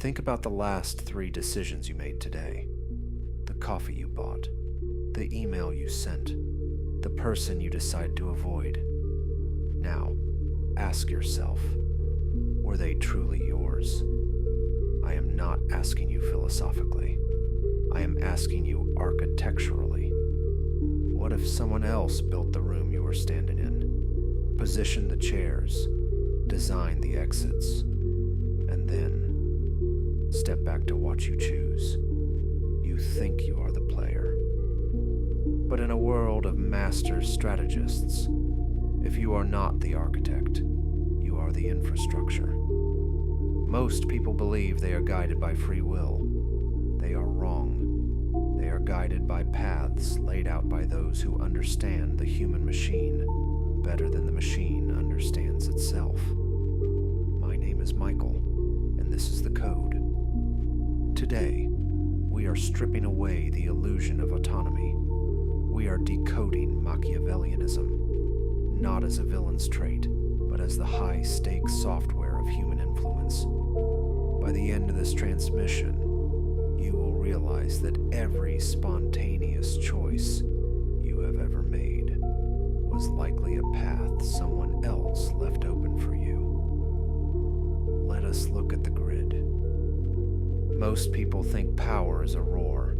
Think about the last 3 decisions you made today. The coffee you bought, the email you sent, the person you decided to avoid. Now, ask yourself, were they truly yours? I am not asking you philosophically. I am asking you architecturally. What if someone else built the room you were standing in, positioned the chairs, designed the exits, and then step back to watch you choose? You think you are the player. But in a world of master strategists, if you are not the architect, you are the infrastructure. Most people believe they are guided by free will. They are wrong. They are guided by paths laid out by those who understand the human machine better than the machine understands itself. My name is Michael, and this is The Code. Today, we are stripping away the illusion of autonomy. We are decoding Machiavellianism, not as a villain's trait, but as the high-stakes software of human influence. By the end of this transmission, you will realize that every spontaneous choice you have ever made was likely a path someone else left open for you. Let us look at the grid. Most people think power is a roar.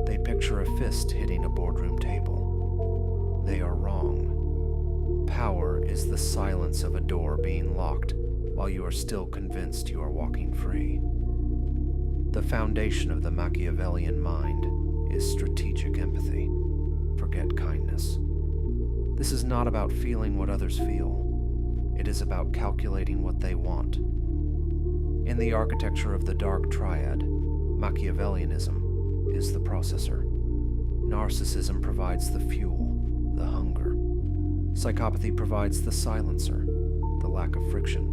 They picture a fist hitting a boardroom table. They are wrong. Power is the silence of a door being locked while you are still convinced you are walking free. The foundation of the Machiavellian mind is strategic empathy. Forget kindness. This is not about feeling what others feel. It is about calculating what they want. In the architecture of the Dark Triad, Machiavellianism is the processor. Narcissism provides the fuel, the hunger. Psychopathy provides the silencer, the lack of friction.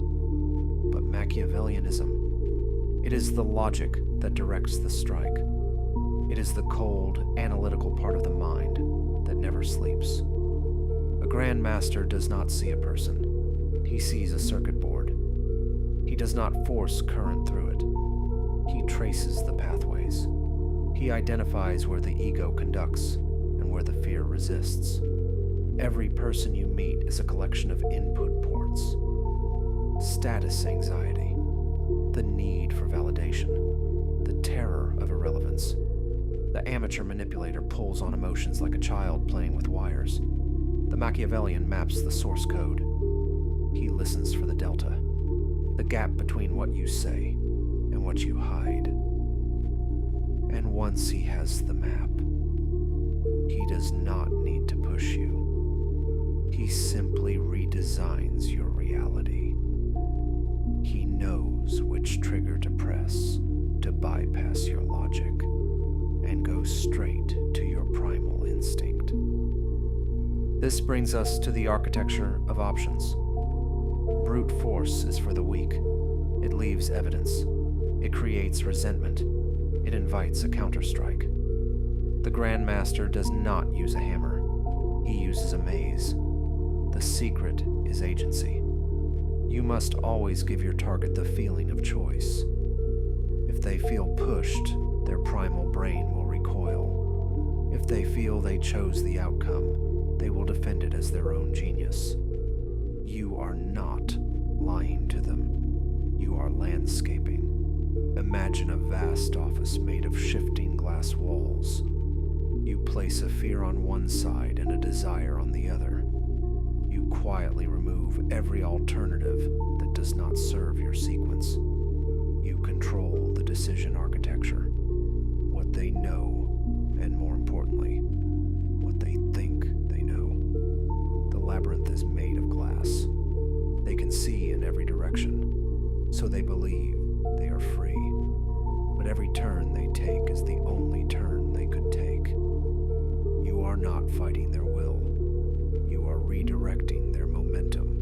But Machiavellianism, it is the logic that directs the strike. It is the cold, analytical part of the mind that never sleeps. A Grand Master does not see a person. He sees a circuit board. He does not force current through it. He traces the pathways. He identifies where the ego conducts and where the fear resists. Every person you meet is a collection of input ports. Status anxiety, the need for validation, the terror of irrelevance. The amateur manipulator pulls on emotions like a child playing with wires. The Machiavellian maps the source code. He listens for the delta, the gap between what you say and what you hide. And once he has the map, he does not need to push you. He simply redesigns your reality. He knows which trigger to press to bypass your logic and go straight to your primal instinct. This brings us to the architecture of options. Brute force is for the weak. It leaves evidence. It creates resentment. It invites a counterstrike. The Grand Master does not use a hammer. He uses a maze. The secret is agency. You must always give your target the feeling of choice. If they feel pushed, their primal brain will recoil. If they feel they chose the outcome, they will defend it as their own genius. You are not lying to them. You are landscaping. Imagine a vast office made of shifting glass walls. You place a fear on one side and a desire on the other. You quietly remove every alternative that does not serve your sequence. You control the decision architecture, what they know, and more importantly, what they think they know. The labyrinth is made of glass. They can see in every direction, so they believe they are free. But every turn they take is the only turn they could take. You are not fighting their will. You are redirecting their momentum.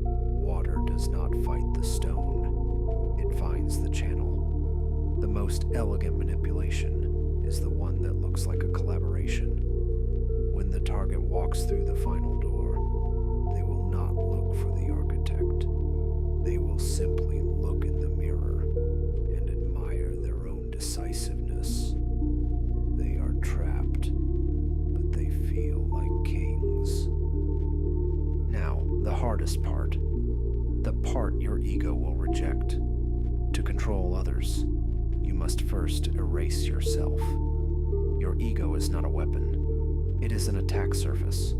Water does not fight the stone. It finds the channel. The most elegant manipulation is the one that looks like a collaboration. When the target walks through the final door, they will not look for the architect. They will simply look in the mirror and admire hardest part, the part your ego will reject. To control others, you must first erase yourself. Your ego is not a weapon. It is an attack surface.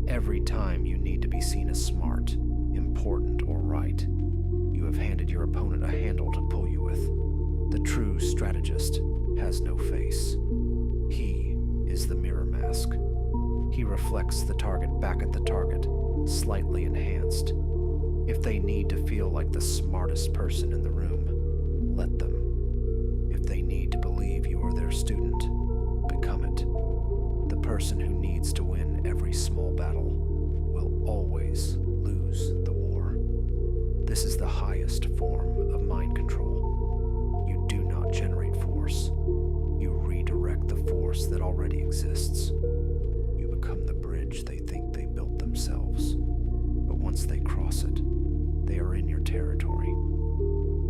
Every time you need to be seen as smart, important, or right, you have handed your opponent a handle to pull you with. The true strategist has no face. He is the mirror mask. He reflects the target back at the target, slightly enhanced. If they need to feel like the smartest person in the room, let them. If they need to believe you are their student, become it. The person who needs to win every small battle will always lose the war. This is the highest form of mind control. You do not generate force. You redirect the force that already exists. You become the bridge they think they built themselves. But once they cross it, they are in your territory.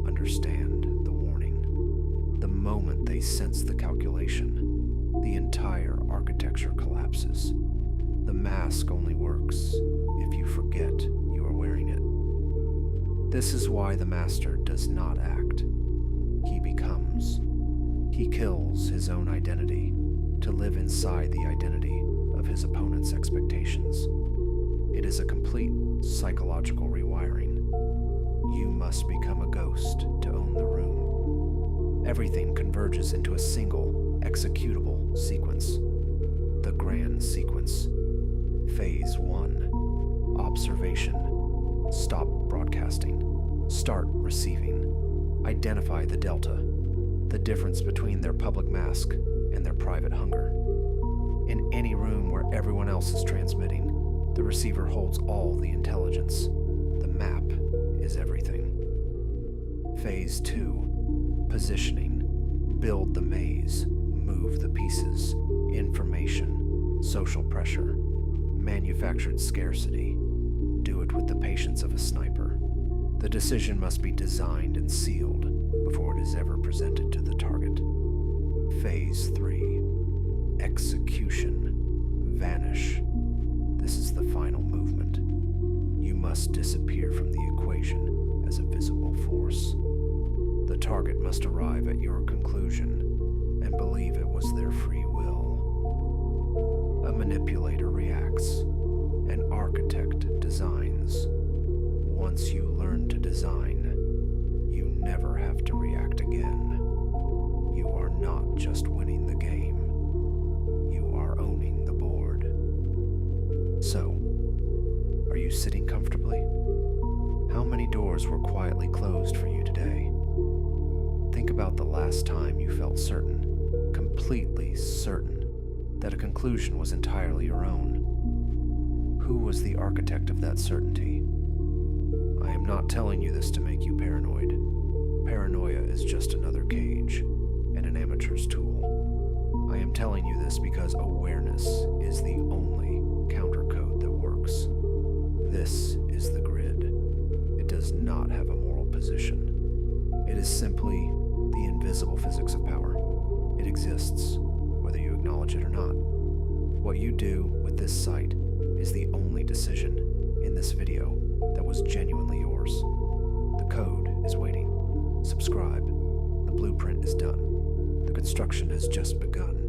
Understand the warning. The moment they sense the calculation, the entire architecture collapses. The mask only works if you forget you are wearing it. This is why the master does not act. He becomes. He kills his own identity to live inside the identity of his opponent's expectations. It is a complete psychological rewiring. You must become a ghost to own the room. Everything converges into a single executable sequence. The grand sequence. Phase 1. Observation. Stop broadcasting. Start receiving. Identify the delta. The difference between their public mask and their private hunger. In any room where everyone else is transmitting, the receiver holds all the intelligence. The map is everything. Phase 2. Positioning. Build the maze. Move the pieces. Information. Social pressure. Manufactured scarcity. Do it with the patience of a sniper. The decision must be designed and sealed before it is ever presented to the target. Phase 3. Execution. Vanish. This is the final movement. You must disappear from the equation as a visible force. The target must arrive at your conclusion and believe it was their free will. A manipulator reacts. An architect designs. Once you learn to design, you never have to react again. You are not just winning the game. You are owning the board. So, are you sitting comfortably? How many doors were quietly closed for you today? Think about the last time you felt certain, completely certain, that a conclusion was entirely your own. Who was the architect of that certainty? I am not telling you this to make you paranoid. Paranoia is just another cage and an amateur's tool. I am telling you this because awareness is the only countercode that works. This is the grid. It does not have a moral position. It is simply the invisible physics of power. It exists, whether you acknowledge it or not. What you do with this site is the only decision in this video that was genuinely yours. The code is waiting. Subscribe. The blueprint is done. The construction has just begun.